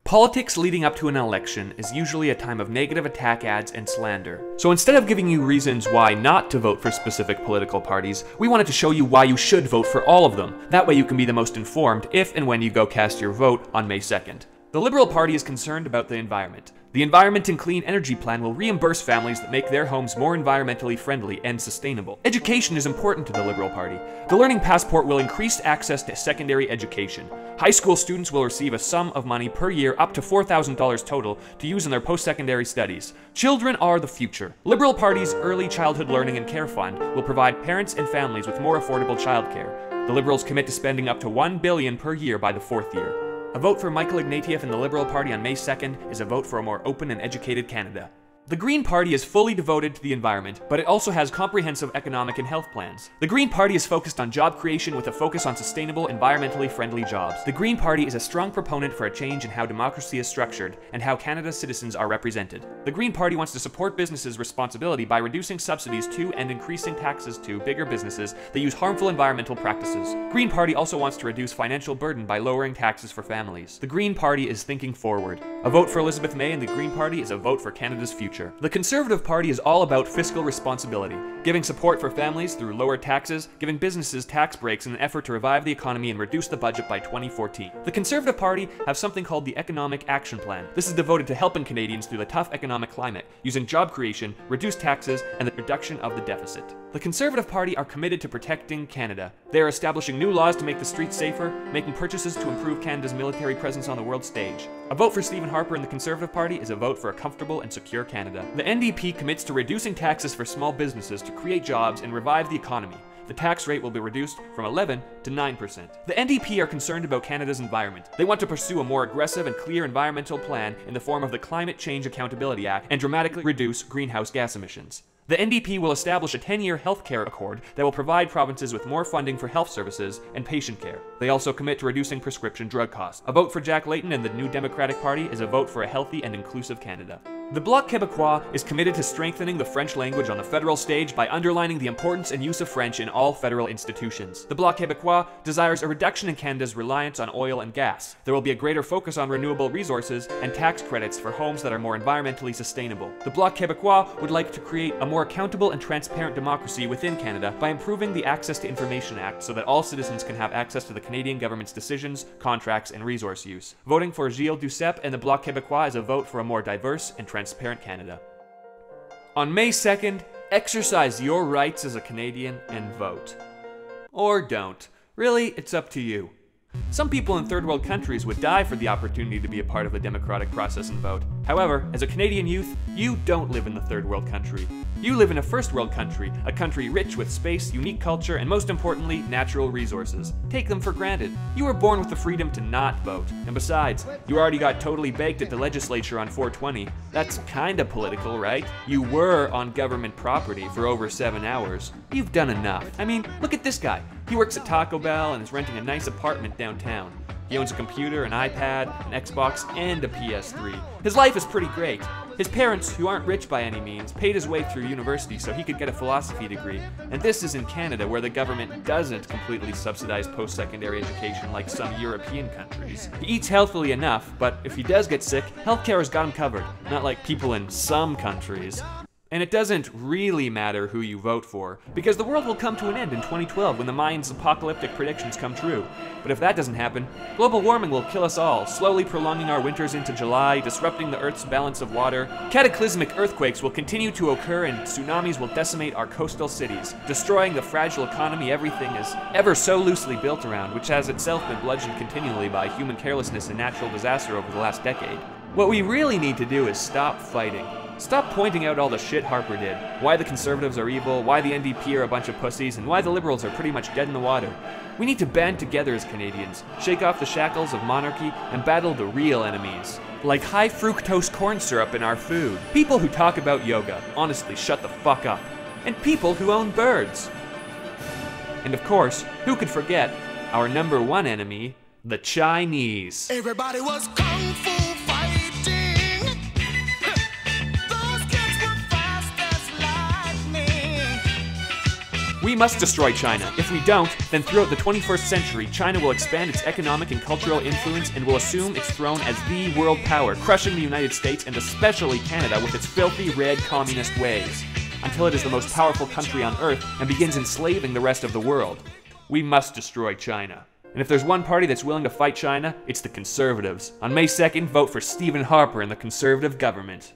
Politics leading up to an election is usually a time of negative attack ads and slander. So instead of giving you reasons why not to vote for specific political parties, we wanted to show you why you should vote for all of them. That way you can be the most informed if and when you go cast your vote on May 2nd. The Liberal Party is concerned about the environment. The Environment and Clean Energy Plan will reimburse families that make their homes more environmentally friendly and sustainable. Education is important to the Liberal Party. The Learning Passport will increase access to secondary education. High school students will receive a sum of money per year up to $4,000 total to use in their post-secondary studies. Children are the future. Liberal Party's Early Childhood Learning and Care Fund will provide parents and families with more affordable childcare. The Liberals commit to spending up to $1 billion per year by the 4th year. A vote for Michael Ignatieff and the Liberal Party on May 2nd is a vote for a more open and educated Canada. The Green Party is fully devoted to the environment, but it also has comprehensive economic and health plans. The Green Party is focused on job creation with a focus on sustainable, environmentally friendly jobs. The Green Party is a strong proponent for a change in how democracy is structured and how Canada's citizens are represented. The Green Party wants to support businesses' responsibility by reducing subsidies to and increasing taxes to bigger businesses that use harmful environmental practices. Green Party also wants to reduce financial burden by lowering taxes for families. The Green Party is thinking forward. A vote for Elizabeth May and the Green Party is a vote for Canada's future. The Conservative Party is all about fiscal responsibility, giving support for families through lower taxes, giving businesses tax breaks in an effort to revive the economy and reduce the budget by 2014. The Conservative Party have something called the Economic Action Plan. This is devoted to helping Canadians through the tough economic climate, using job creation, reduced taxes, and the reduction of the deficit. The Conservative Party are committed to protecting Canada. They are establishing new laws to make the streets safer, making purchases to improve Canada's military presence on the world stage. A vote for Stephen Harper and the Conservative Party is a vote for a comfortable and secure Canada. The NDP commits to reducing taxes for small businesses to create jobs and revive the economy. The tax rate will be reduced from 11% to 9%. The NDP are concerned about Canada's environment. They want to pursue a more aggressive and clear environmental plan in the form of the Climate Change Accountability Act and dramatically reduce greenhouse gas emissions. The NDP will establish a 10-year healthcare accord that will provide provinces with more funding for health services and patient care. They also commit to reducing prescription drug costs. A vote for Jack Layton and the New Democratic Party is a vote for a healthy and inclusive Canada. The Bloc Québécois is committed to strengthening the French language on the federal stage by underlining the importance and use of French in all federal institutions. The Bloc Québécois desires a reduction in Canada's reliance on oil and gas. There will be a greater focus on renewable resources and tax credits for homes that are more environmentally sustainable. The Bloc Québécois would like to create a more accountable and transparent democracy within Canada by improving the Access to Information Act so that all citizens can have access to the Canadian government's decisions, contracts, and resource use. Voting for Gilles Duceppe and the Bloc Québécois is a vote for a more diverse and transparent Canada. On May 2nd, exercise your rights as a Canadian and vote. Or don't. Really, it's up to you. Some people in third world countries would die for the opportunity to be a part of the democratic process and vote. However, as a Canadian youth, you don't live in the third world country. You live in a first world country, a country rich with space, unique culture, and most importantly, natural resources. Take them for granted. You were born with the freedom to not vote. And besides, you already got totally baked at the legislature on 420. That's kinda political, right? You were on government property for over 7 hours. You've done enough. I mean, look at this guy. He works at Taco Bell and is renting a nice apartment downtown. He owns a computer, an iPad, an Xbox, and a PS3. His life is pretty great. His parents, who aren't rich by any means, paid his way through university so he could get a philosophy degree. And this is in Canada, where the government doesn't completely subsidize post-secondary education like some European countries. He eats healthily enough, but if he does get sick, healthcare has got him covered, not like people in some countries. And it doesn't really matter who you vote for, because the world will come to an end in 2012 when the Mayans' apocalyptic predictions come true. But if that doesn't happen, global warming will kill us all, slowly prolonging our winters into July, disrupting the Earth's balance of water. Cataclysmic earthquakes will continue to occur and tsunamis will decimate our coastal cities, destroying the fragile economy everything is ever so loosely built around, which has itself been bludgeoned continually by human carelessness and natural disaster over the last decade. What we really need to do is stop fighting. Stop pointing out all the shit Harper did, why the Conservatives are evil, why the NDP are a bunch of pussies, and why the Liberals are pretty much dead in the water. We need to band together as Canadians, shake off the shackles of monarchy, and battle the real enemies. Like high fructose corn syrup in our food. People who talk about yoga, honestly shut the fuck up. And people who own birds. And of course, who could forget our number one enemy, the Chinese. Everybody was kung fu fighting. We must destroy China. If we don't, then throughout the 21st century, China will expand its economic and cultural influence and will assume its throne as the world power, crushing the United States and especially Canada with its filthy red communist ways, until it is the most powerful country on earth and begins enslaving the rest of the world. We must destroy China. And if there's one party that's willing to fight China, it's the Conservatives. On May 2nd, vote for Stephen Harper and the Conservative government.